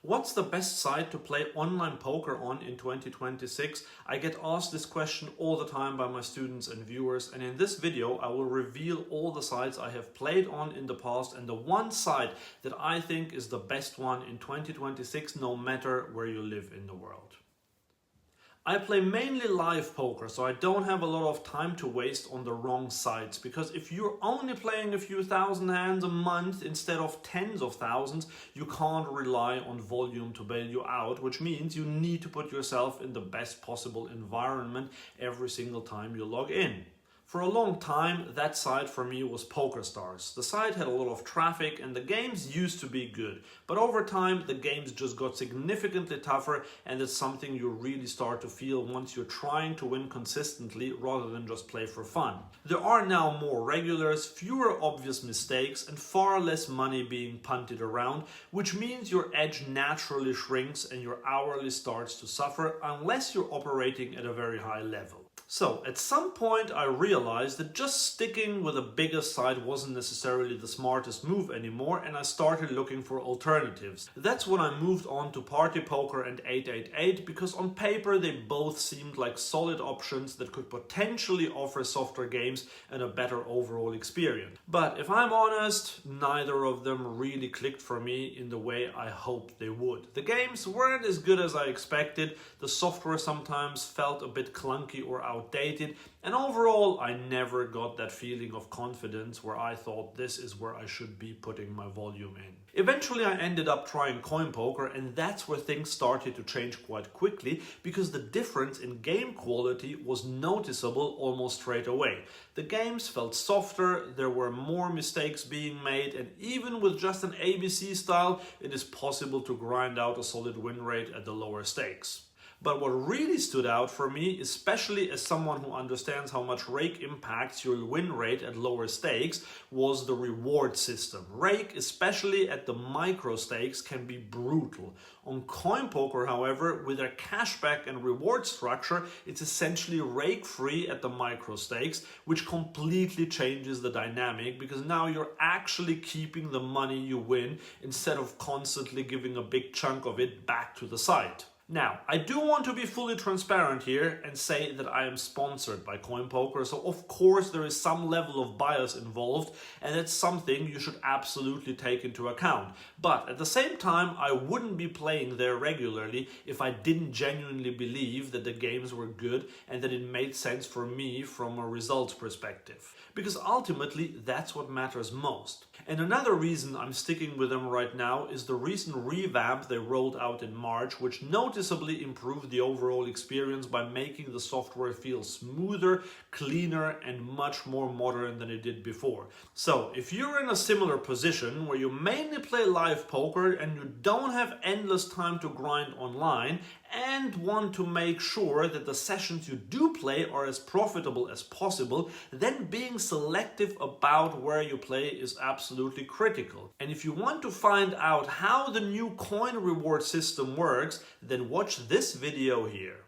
What's the best site to play online poker on in 2026? I get asked this question all the time by my students and viewers, and in this video I will reveal all the sites I have played on in the past and the one site that I think is the best one in 2026 no matter where you live in the world. I play mainly live poker, so I don't have a lot of time to waste on the wrong sites, because if you're only playing a few thousand hands a month instead of tens of thousands, you can't rely on volume to bail you out, which means you need to put yourself in the best possible environment every single time you log in. For a long time, that site for me was PokerStars. The site had a lot of traffic and the games used to be good, but over time the games just got significantly tougher, and it's something you really start to feel once you're trying to win consistently rather than just play for fun. There are now more regulars, fewer obvious mistakes, and far less money being punted around, which means your edge naturally shrinks and your hourly starts to suffer unless you're operating at a very high level. So, at some point I realized that just sticking with a bigger site wasn't necessarily the smartest move anymore, and I started looking for alternatives. That's when I moved on to Party Poker and 888, because on paper they both seemed like solid options that could potentially offer softer games and a better overall experience. But if I'm honest, neither of them really clicked for me in the way I hoped they would. The games weren't as good as I expected, the software sometimes felt a bit clunky or outdated, and overall I never got that feeling of confidence where I thought this is where I should be putting my volume in. Eventually I ended up trying Coin Poker, and that's where things started to change quite quickly, because the difference in game quality was noticeable almost straight away. The games felt softer, there were more mistakes being made, and even with just an ABC style, it is possible to grind out a solid win rate at the lower stakes. But what really stood out for me, especially as someone who understands how much Rake impacts your win rate at lower stakes, was the reward system. Rake, especially at the micro stakes, can be brutal. On Coin Poker, however, with their cashback and reward structure, it's essentially rake free at the micro stakes, which completely changes the dynamic, because now you're actually keeping the money you win instead of constantly giving a big chunk of it back to the site. Now, I do want to be fully transparent here and say that I am sponsored by Coin Poker, so of course there is some level of bias involved, and it's something you should absolutely take into account. But at the same time, I wouldn't be playing there regularly if I didn't genuinely believe that the games were good and that it made sense for me from a results perspective. Because ultimately, that's what matters most. And another reason I'm sticking with them right now is the recent revamp they rolled out in March, which noticeably improved the overall experience by making the software feel smoother, cleaner, and much more modern than it did before. So, if you're in a similar position where you mainly play live poker and you don't have endless time to grind online, and want to make sure that the sessions you do play are as profitable as possible, then being selective about where you play is absolutely critical. And if you want to find out how the new coin reward system works, then watch this video here.